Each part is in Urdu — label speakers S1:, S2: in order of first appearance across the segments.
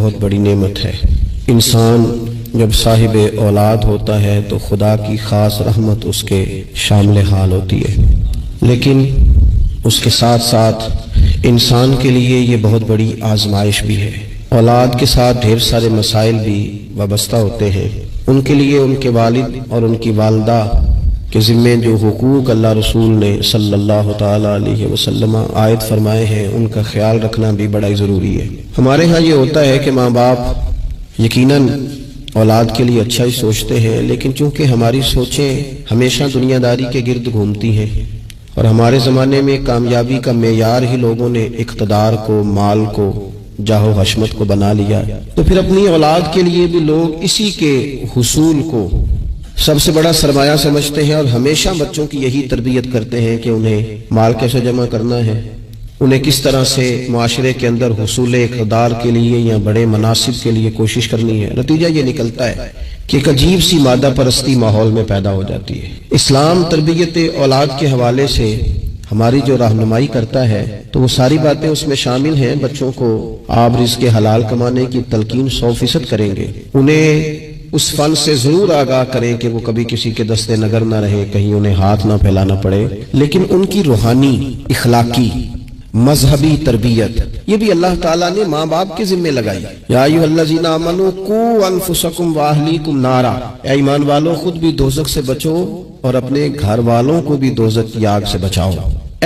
S1: بہت بڑی نعمت ہے۔ انسان جب صاحب اولاد ہوتا ہے تو خدا کی خاص رحمت اس کے شامل حال ہوتی ہے، لیکن اس کے ساتھ ساتھ انسان کے لیے یہ بہت بڑی آزمائش بھی ہے۔ اولاد کے ساتھ ڈھیر سارے مسائل بھی وابستہ ہوتے ہیں۔ ان کے لیے ان کے والد اور ان کی والدہ کے ذمے جو حقوق اللہ رسول نے صلی اللہ تعالیٰ علیہ وسلم عائد فرمائے ہیں ان کا خیال رکھنا بھی بڑا ضروری ہے۔ ہمارے ہاں یہ ہوتا ہے کہ ماں باپ یقیناً اولاد کے لیے اچھا ہی سوچتے ہیں، لیکن چونکہ ہماری سوچیں ہمیشہ دنیا داری کے گرد گھومتی ہیں اور ہمارے زمانے میں کامیابی کا معیار ہی لوگوں نے اقتدار کو، مال کو، جاہ و حشمت کو بنا لیا، تو پھر اپنی اولاد کے لیے بھی لوگ اسی کے حصول کو سب سے بڑا سرمایہ سمجھتے ہیں اور ہمیشہ بچوں کی یہی تربیت کرتے ہیں کہ انہیں مال کیسے جمع کرنا ہے، انہیں کس طرح سے معاشرے کے اندر حصول اقتدار کے لیے یا بڑے مناصب کے لیے کوشش کرنی ہے۔ نتیجہ یہ نکلتا ہے کہ ایک عجیب سی مادہ پرستی ماحول میں پیدا ہو جاتی ہے۔ اسلام تربیت اولاد کے حوالے سے ہماری جو رہنمائی کرتا ہے تو وہ ساری باتیں اس میں شامل ہیں۔ بچوں کو آپ رزق حلال کمانے کی تلقین 100% کریں گے، انہیں اس فن سے ضرور آگاہ کریں کہ وہ کبھی کسی کے دستے نگر نہ رہے، کہیں انہیں ہاتھ نہ پھیلانا پڑے، لیکن ان کی روحانی، اخلاقی، مذہبی تربیت یہ بھی اللہ تعالیٰ نے ماں باپ کے ذمہ لگائی۔ یا ایھا الذین آمنوا قوا انفسکم واہلیکم نارا، اے ایمان والو خود بھی دوزخ سے بچو اور اپنے گھر والوں کو بھی دوزخ کی آگ سے بچاؤ۔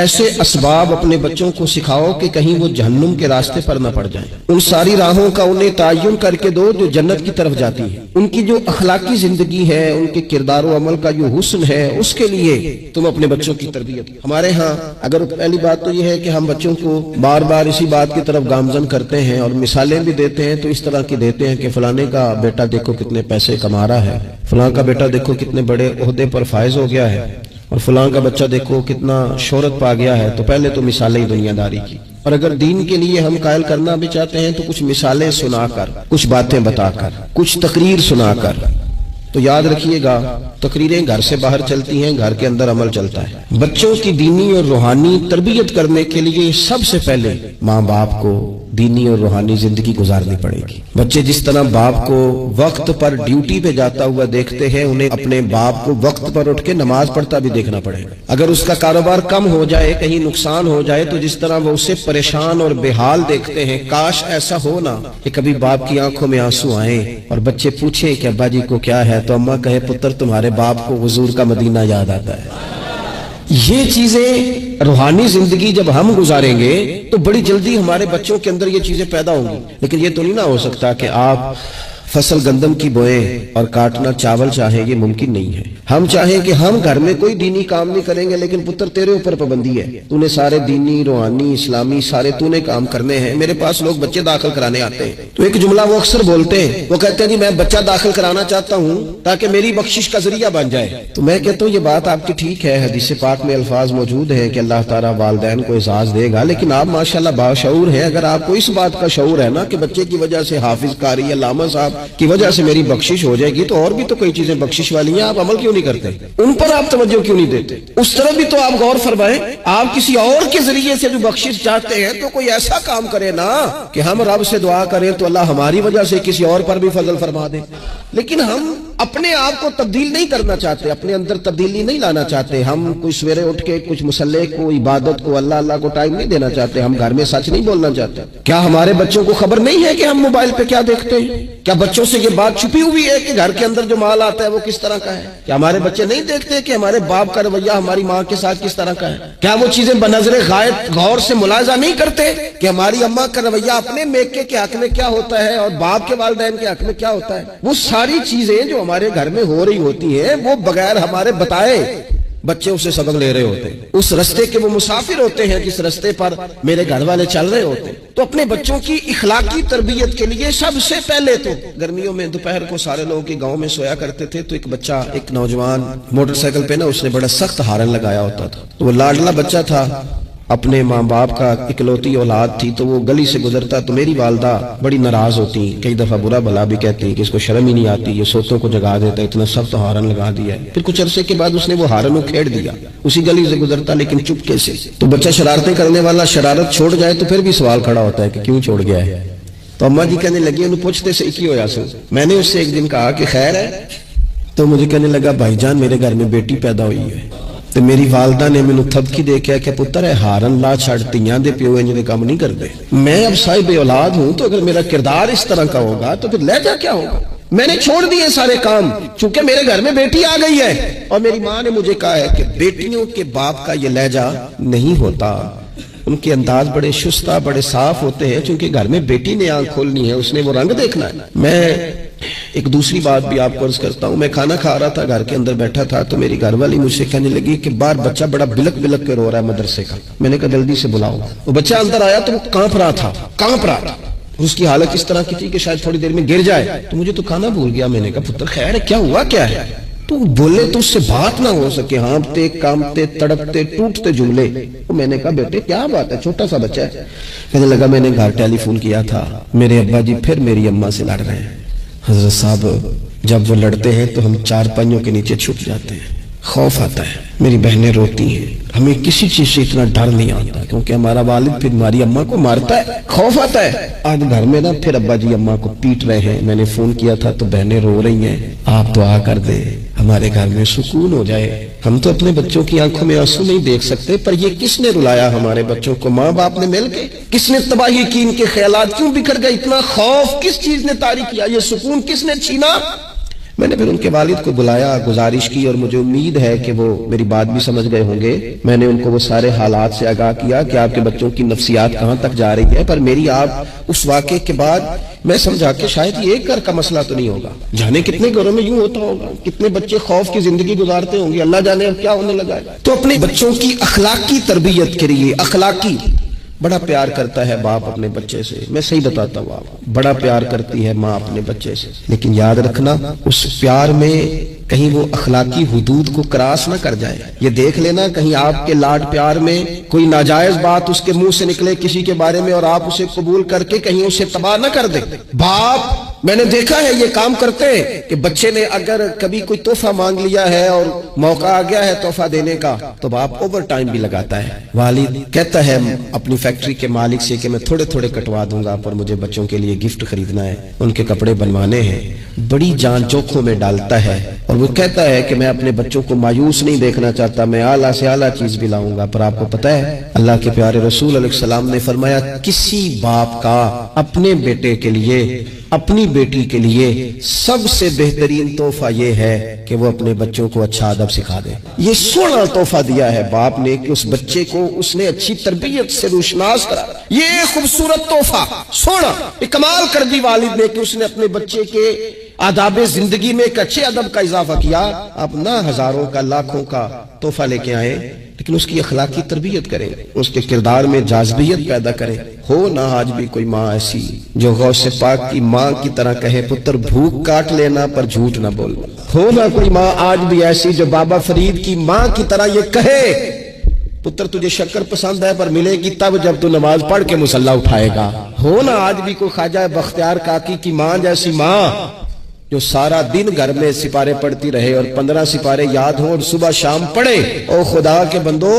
S1: ایسے اسباب اپنے بچوں کو سکھاؤ کہ کہیں وہ جہنم کے راستے پر نہ پڑ جائیں۔ ان ساری راہوں کا انہیں تعین کر کے دو جو جنت کی طرف جاتی ہے۔ ان کی جو اخلاقی زندگی ہے، ان کے کردار و عمل کا جو حسن ہے، اس کے لیے تم اپنے بچوں کی تربیت۔ ہمارے ہاں اگر پہلی بات تو یہ ہے کہ ہم بچوں کو بار بار اسی بات کی طرف گامزن کرتے ہیں اور مثالیں بھی دیتے ہیں تو اس طرح کی دیتے ہیں کہ فلانے کا بیٹا دیکھو کتنے پیسے کما رہا ہے، فلاں کا بیٹا دیکھو کتنے بڑے عہدے پر فائز ہو گیا ہے، اور فلاں کا بچہ دیکھو کتنا شہرت پا گیا ہے۔ تو پہلے تو مثالیں دنیا داری کی، اور اگر دین کے لیے ہم قائل کرنا بھی چاہتے ہیں تو کچھ مثالیں سنا کر، کچھ باتیں بتا کر، کچھ تقریر سنا کر۔ تو یاد رکھیے گا تقریریں گھر سے باہر چلتی ہیں، گھر کے اندر عمل چلتا ہے۔ بچوں کی دینی اور روحانی تربیت کرنے کے لیے سب سے پہلے ماں باپ کو دینی اور روحانی زندگی گزارنی پڑے گی۔ بچے جس طرح باپ کو وقت پر ڈیوٹی پہ جاتا ہوا دیکھتے ہیں، انہیں اپنے باپ کو وقت پر اٹھ کے نماز پڑھتا بھی دیکھنا پڑے گا۔ اگر اس کا کاروبار کم ہو جائے، کہیں نقصان ہو جائے، تو جس طرح وہ اسے پریشان اور بے حال دیکھتے ہیں، کاش ایسا ہو نا کہ کبھی باپ کی آنکھوں میں آنسو آئیں اور بچے پوچھیں کہ ابا جی کو کیا ہے، تو اماں کہے پتر تمہارے باپ کو حضور کا مدینہ یاد آتا ہے۔ یہ چیزیں روحانی زندگی جب ہم گزاریں گے تو بڑی جلدی ہمارے بچوں کے اندر یہ چیزیں پیدا ہوں گی۔ لیکن یہ تو نہیں نہ ہو سکتا کہ آپ فصل گندم کی بوئیں اور کاٹنا چاول چاہیں، یہ ممکن نہیں ہے۔ ہم چاہیں کہ ہم گھر میں کوئی دینی کام نہیں کریں گے، لیکن پتر تیرے اوپر پابندی ہے، تو نے سارے دینی، روحانی، اسلامی سارے تو نے کام کرنے ہیں۔ میرے پاس لوگ بچے داخل کرانے آتے ہیں تو ایک جملہ وہ اکثر بولتے ہیں، وہ کہتے ہیں جی میں بچہ داخل کرانا چاہتا ہوں تاکہ میری بخشش کا ذریعہ بن جائے۔ تو میں کہتا ہوں یہ بات آپ کی ٹھیک ہے، حدیث پاک میں الفاظ موجود ہیں کہ اللہ تعالیٰ والدین کو اعزاز دے گا، لیکن آپ ماشاءاللہ باشعور ہیں۔ اگر آپ کو اس بات کا شعور ہے نا کہ بچے کی وجہ سے حافظ قاری علامہ صاحب کی وجہ سے میری بخشش ہو جائے گی، تو اور بھی تو کئی چیزیں بخشش والی ہیں، آپ عمل کیوں نہیں کرتے؟ ان پر آپ توجہ کیوں نہیں دیتے؟ اس طرح بھی تو آپ غور فرمائیں۔ آپ کسی اور کے ذریعے سے جو بخشش چاہتے ہیں تو کوئی ایسا کام کرے نا کہ ہم رب سے دعا کریں تو اللہ ہماری وجہ سے کسی اور پر بھی فضل فرما دے۔ لیکن ہم اپنے آپ کو تبدیل نہیں کرنا چاہتے، اپنے اندر تبدیلی نہیں لانا چاہتے۔ ہم کوئی سویرے اٹھ کے کچھ مصلی کو، عبادت کو، اللہ کو ٹائم نہیں دینا چاہتے۔ ہم گھر میں سچ نہیں بولنا چاہتے۔ کیا ہمارے بچوں کو خبر نہیں ہے کہ ہم موبائل پہ کیا دیکھتے ہیں؟ کیا بچوں سے یہ بات چھپی ہوئی ہے کہ گھر کے اندر جو مال آتا ہے وہ کس طرح کا ہے؟ کیا ہمارے بچے نہیں دیکھتے کہ ہمارے باپ کا رویہ ہماری ماں کے ساتھ کس طرح کا ہے؟ کیا وہ چیزیں بنظر غائب غور سے ملاحظہ نہیں کرتے کہ ہماری اماں کا رویہ اپنے میکے کے حق میں کیا ہوتا ہے اور باپ کے والدین کے حق میں کیا ہوتا ہے؟ وہ ساری چیزیں جو ہمارے گھر میں ہو رہی ہوتی ہیں وہ بغیر ہمارے بتائے بچے اسے سبق لے رہے ہوتے ہیں۔ اس رستے کے وہ مسافر ہوتے ہیں جس رستے پر میرے گھر والے چل رہے ہوتے ہیں۔ تو اپنے بچوں کی اخلاقی تربیت کے لیے سب سے پہلے تو گرمیوں میں دوپہر کو سارے لوگ کے گاؤں میں سویا کرتے تھے، تو ایک بچہ، ایک نوجوان موٹر سائیکل پہ نا، اس نے بڑا سخت ہارن لگایا ہوتا تھا۔ تو وہ لاڈلا بچہ تھا، اپنے ماں باپ کا اکلوتی اولاد تھی، تو وہ گلی سے گزرتا تو میری والدہ بڑی ناراض ہوتی، کئی دفعہ برا بھلا بھی کہتی کہ اس کو شرم ہی نہیں آتی، یہ سوتوں کو جگا دیتا، اتنا سخت ہارن لگا دیا ہے۔ پھر کچھ عرصے کے بعد اس نے وہ ہارن کھیڑ دیا، اسی گلی سے گزرتا لیکن چپکے سے۔ تو بچہ شرارتیں کرنے والا شرارت چھوڑ جائے تو پھر بھی سوال کھڑا ہوتا ہے کہ کیوں چھوڑ گیا ہے؟ تو اماں جی کہنے لگی انہوں پوچھتے سے کی ہویا سو. میں نے اس سے ایک دن کہا کہ خیر ہے, تو مجھے کہنے لگا بھائی جان میرے گھر میں بیٹی پیدا ہوئی ہے. تو میری والدہ نے مینوں تھپکی دے کے کہ پتر ہے ہارن لا چھڑ تیاں دے پیو انج دے کام نہیں کرتے. میں اب صاحب اولاد ہوں, تو اگر میرا کردار اس طرح کا ہوگا تو پھر لہجہ کیا ہوگا. میں نے چھوڑ دیے سارے کام, چونکہ میرے گھر میں بیٹی آ گئی ہے. اور میری ماں نے مجھے کہا ہے کہ بیٹیوں کے باپ کا یہ لہجہ نہیں ہوتا, ان کے انداز بڑے شستہ بڑے صاف ہوتے ہیں, چونکہ گھر میں بیٹی نے آنکھ کھولنی ہے, اس نے وہ رنگ دیکھنا ہے. میں ایک دوسری بات بھی آپ کو عرض کرتا ہوں. میں کھانا کھا رہا تھا, گھر کے اندر بیٹھا تھا, تو میری گھر والی مجھ سے کہنے لگی کہ باہر بچہ بڑا بلک بلک کے رو رہا ہے مدرسے کا. میں نے کہا جلدی سے بلاؤ. وہ بچہ اندر آیا تو وہ کانپ رہا تھا. اس کی حالت اس طرح کی تھی کہ شاید تھوڑی دیر میں گر جائے. تو مجھے تو کھانا بھول گیا. میں نے کہا پتر خیر کیا ہوا کیا ہے. تو بولے تو اس سے بات نہ ہو سکے, ہانپتے کامتے تڑپتے ٹوٹتے جملے. تو میں نے کہا بیٹے کیا بات ہے, چھوٹا سا بچہ ہے. کہنے لگا میں نے گھر ٹیلی فون کیا تھا, میرے ابا جی پھر میری اماں سے لڑ رہے ہیں. حضرت صاحب جب وہ لڑتے ہیں تو ہم چار پائیوں کے نیچے چھپ جاتے ہیں, خوف آتا ہے. میری بہنیں روتی ہیں, ہمیں کسی چیز سے اتنا ڈر نہیں آتا کیونکہ ہمارا والد پھر ہماری اماں کو مارتا ہے, خوف آتا ہے. آج گھر میں نا پھر ابا جی اماں کو پیٹ رہے ہیں. میں نے فون کیا تھا تو بہنیں رو رہی ہیں, آپ دعا کر دیں ہمارے گھر میں سکون ہو جائے. ہم تو اپنے بچوں کی آنکھوں میں آنسو نہیں دیکھ سکتے, پر یہ کس نے رلایا ہمارے بچوں کو, ماں باپ نے مل کے. کس نے تباہی کی, ان کے خیالات کیوں بکھر گئے, اتنا خوف کس چیز نے طاری کیا, یہ سکون کس نے چھینا. میں نے پھر ان کے والد کو بلایا, گزارش کی, اور مجھے امید ہے کہ وہ میری بات بھی سمجھ گئے ہوں گے. میں نے ان کو وہ سارے حالات سے آگاہ کیا کہ آپ کے بچوں کی نفسیات کہاں تک جا رہی ہے. پر میری آپ اس واقعے کے بعد میں سمجھا کہ شاید یہ ایک گھر کا مسئلہ تو نہیں ہوگا, جانے کتنے گھروں میں یوں ہوتا ہوگا, کتنے بچے خوف کی زندگی گزارتے ہوں گے, اللہ جانے اب کیا ہونے لگا ہے. تو اپنے بچوں کی اخلاقی تربیت کے لیے, اخلاقی بڑا پیار کرتا ہے باپ اپنے بچے سے. میں صحیح بتاتا ہوں, آپ بڑا پیار کرتی ہے ماں اپنے بچے سے, لیکن یاد رکھنا اس پیار میں کہیں وہ اخلاقی حدود کو کراس نہ کر جائے. یہ دیکھ لینا کہیں آپ کے لاڈ پیار میں کوئی ناجائز بات اس کے منہ سے نکلے کسی کے بارے میں, اور آپ اسے قبول کر کے کہیں اسے تباہ نہ کر دیں. باپ میں نے دیکھا ہے یہ کام کرتے ہیں کہ بچے نے اگر کبھی کوئی تحفہ مانگ لیا ہے اور موقع آ گیا ہے تحفہ دینے کا, تو باپ اوور ٹائم بھی لگاتا ہے. والد کہتا ہے اپنی فیکٹری کے مالک سے کہ میں تھوڑے تھوڑے کٹوا دوں گا, پر مجھے بچوں کے لیے گفٹ خریدنا ہے, ان کے کپڑے بنوانے ہیں. بڑی جان جوکھوں میں ڈالتا ہے, اور وہ کہتا ہے کہ میں اپنے بچوں کو مایوس نہیں دیکھنا چاہتا, میں اعلیٰ سے اعلیٰ چیز بھی لاؤں گا. پر آپ کو پتہ ہے اللہ کے پیارے رسول علیہ السلام نے فرمایا کسی باپ کا اپنے بیٹے کے لیے, اپنی بیٹی کے لیے سب سے بہترین تحفہ یہ ہے کہ وہ اپنے بچوں کو اچھا ادب سکھا دے. یہ سونا تحفہ دیا ہے باپ نے کہ اس بچے کو اس نے اچھی تربیت سے روشناس کرا. یہ خوبصورت تحفہ سونا کمال کر دی والد نے کہ اس نے اپنے بچے کے آداب زندگی میں ایک اچھے ادب کا اضافہ کیا. آپ نہ ہزاروں کا لاکھوں کا تحفہ لے کے آئیں, لیکن اس کی اخلاقی تربیت کریں, اس کے کردار میں جاذبیت پیدا کریں. ہو نہ آج بھی کوئی ماں ایسی جو غوث پاک کی ماں کی طرح کہے پتر بھوک کاٹ لینا پر جھوٹ نہ بول. ہو نہ کوئی ماں آج بھی ایسی جو بابا فرید کی ماں کی طرح یہ کہے پتر تجھے شکر پسند ہے پر ملے گی تب جب تو نماز پڑھ کے مصلی اٹھائے گا. ہو نہ آج بھی کوئی خواجہ بختیار کاکی کی ماں جیسی ماں جو سارا دن گھر میں سپارے پڑھتی رہے اور 15 سپارے یاد ہوں اور صبح شام پڑھے. او خدا کے بندو,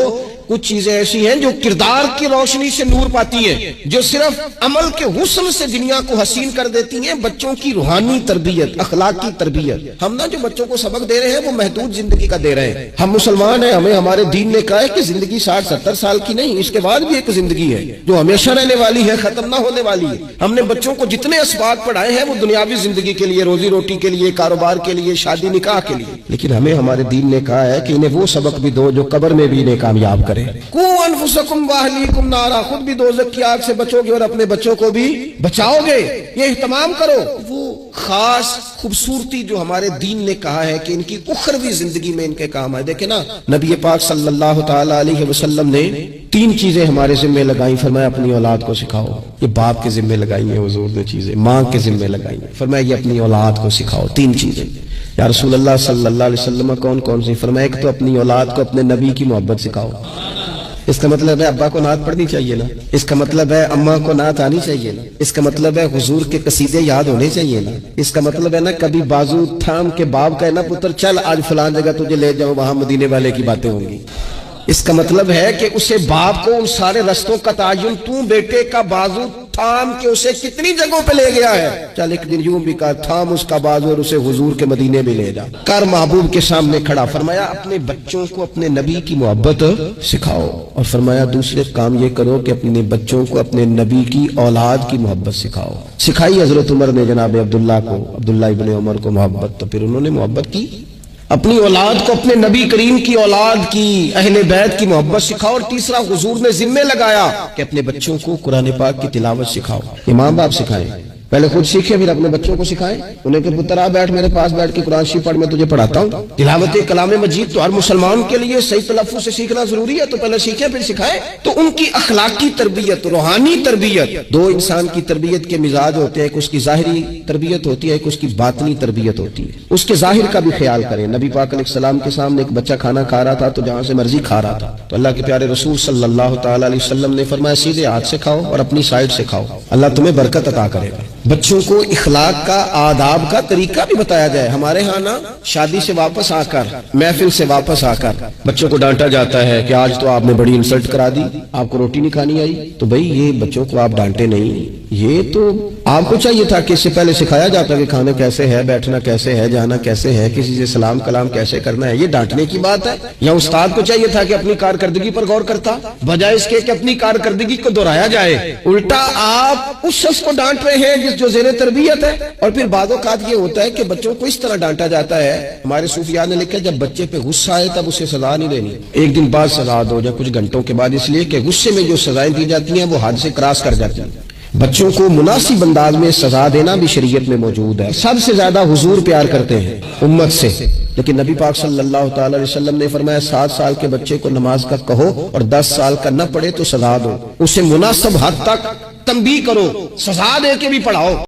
S1: کچھ چیزیں ایسی ہیں جو کردار کی روشنی سے نور پاتی ہیں, جو صرف عمل کے حسن سے دنیا کو حسین کر دیتی ہیں. بچوں کی روحانی تربیت, اخلاقی تربیت. ہم نا جو بچوں کو سبق دے رہے ہیں وہ محدود زندگی کا دے رہے ہیں. ہم مسلمان ہیں, ہمیں ہمارے دین نے کہا ہے کہ زندگی 60-70 سال کی نہیں, اس کے بعد بھی ایک زندگی ہے جو ہمیشہ رہنے والی ہے, ختم نہ ہونے والی ہے. ہم نے بچوں کو جتنے اسباق پڑھائے ہیں وہ دنیاوی زندگی کے لیے, روزی روٹی کے لیے, کاروبار کے لیے, شادی نکاح کے لیے, لیکن ہمیں ہمارے دین نے کہا ہے کہ انہیں وہ سبق بھی دو جو قبر میں بھی انہیں کامیاب کرے. قو انفسکم واہلیکم نارا, خود بھی دوزخ کی آگ سے بچو گے اور اپنے بچوں کو بھی بچاؤ گے. یہ اہتمام کرو. وہ خاص خوبصورتی جو ہمارے دین نے کہا ہے کہ ان کی اخروی زندگی میں ان کے کام آئے. دیکھیں نا نبی پاک صلی اللہ تعالی علیہ وسلم نے 3 چیزیں ہمارے ذمہ لگائیں. فرمایا اپنی اولاد کو سکھاؤ. یہ باپ کے ذمہ لگائی ہیں حضور نے چیزیں, ماں کے ذمہ لگائی ہیں. فرمایا یہ اپنی اولاد کو سکھاؤ. 3 چیزیں. یا رسول اللہ صلی اللہ علیہ وسلم کون کون سی؟ فرمایا ایک تو اپنی اولاد کو اپنے نبی کی محبت سکھاؤ. اس کا مطلب ہے ابا کو نعت پڑھنی چاہیے نا, اس کا مطلب ہے اماں کو نعت آنی چاہیے نا, اس کا مطلب ہے حضور کے قصیدے یاد ہونے چاہیے نا, اس کا مطلب ہے نا کبھی بازو تھام کے باپ کا ہے نا پتر چل آج فلان جگہ تجھے لے جاؤں, وہاں مدینے والے کی باتیں ہوں گی. اس کا مطلب ہے کہ اسے باپ کو ان سارے رستوں کا تعین, تو بیٹے کا بازو تھام کے اسے کتنی جگہوں پہ لے گیا ہے. چل ایک دن یوں بھی کہا تھام اس کا بازو اور اسے حضور کے مدینے میں لے جا کر محبوب کے سامنے کھڑا. فرمایا اپنے بچوں کو اپنے نبی کی محبت سکھاؤ, اور فرمایا دوسرے کام یہ کرو کہ اپنے بچوں کو اپنے نبی کی اولاد کی محبت سکھاؤ. سکھائی حضرت عمر نے جناب عبداللہ کو, عبداللہ ابن عمر کو محبت, تو پھر انہوں نے محبت کی. اپنی اولاد کو اپنے نبی کریم کی اولاد کی, اہل بیت کی محبت سکھاؤ. اور تیسرا حضور نے ذمہ لگایا کہ اپنے بچوں کو قرآن پاک کی تلاوت سکھاؤ. یہ ماں باپ سکھائیں, پہلے خود سیکھیں پھر اپنے بچوں کو سکھائیں. انہیں کہ پتر آ بیٹھ میرے پاس بیٹھ کے قرآن شریف پڑھ, میں تجھے پڑھاتا ہوں. تلاوت کلام مجید تو ہر مسلمان کے لیے صحیح تلفظ سے سیکھنا ضروری ہے, تو پہلے سیکھیں پھر سکھائیں. تو ان کی اخلاقی تربیت, روحانی تربیت, دو انسان کی تربیت کے مزاج ہوتے ہیں, ایک اس کی ظاہری تربیت ہوتی ہے, ایک اس کی باطنی تربیت ہوتی ہے. اس کے ظاہر کا بھی خیال کریں. نبی پاک علیہ السلام کے سامنے ایک بچہ کھانا کھا رہا تھا تو جہاں سے مرضی کھا رہا تھا, تو اللہ کے پیارے رسول صلی اللہ تعالی علیہ وسلم نے فرمایا سیدھے ہاتھ سے کھاؤ اور اپنی سائیڈ سے کھاؤ, اللہ تمہیں برکت عطا کرے گا. بچوں کو اخلاق کا, آداب کا طریقہ بھی بتایا جائے. ہمارے ہاں نا شادی سے واپس آ کر, محفل سے واپس آ کر بچوں کو ڈانٹا جاتا ہے کہ آج تو آپ نے بڑی انسلٹ کرا دی, آپ کو روٹی نہیں کھانی آئی. تو بھئی یہ بچوں کو آپ ڈانٹے نہیں, یہ تو آپ کو چاہیے تھا کہ اس سے پہلے سکھایا جاتا کہ کھانا کیسے ہے, بیٹھنا کیسے ہے, جانا کیسے ہے, کسی سے سلام کلام کیسے کرنا ہے. یہ ڈانٹنے کی بات ہے. یا استاد کو چاہیے تھا کہ اپنی کارکردگی پر غور کرتا, بجائے اس کے کہ اپنی کارکردگی کو دہرایا جائے. الٹا آپ اس شخص کو ڈانٹ رہے ہیں جس جو زیر تربیت ہے. اور پھر بعض اوقات یہ ہوتا ہے کہ بچوں کو اس طرح ڈانٹا جاتا ہے, ہمارے صوفیاء نے لکھا جب بچے پہ غصہ آئے تب اسے سزا نہیں دینی, ایک دن بعد سزا دو یا کچھ گھنٹوں کے بعد, اس لیے کہ غصے میں جو سزائیں دی جاتی ہیں وہ حد سے کراس کر جاتی ہیں. بچوں کو مناسب انداز میں سزا دینا بھی شریعت میں موجود ہے. سب سے زیادہ حضور پیار کرتے ہیں امت سے, لیکن نبی پاک صلی اللہ تعالی علیہ وسلم نے فرمایا 7 سال کے بچے کو نماز کا کہو اور 10 سال کا نہ پڑھے تو سزا دو. اسے مناسب حد تک تنبیہ کرو, سزا دے کے بھی پڑھاؤ.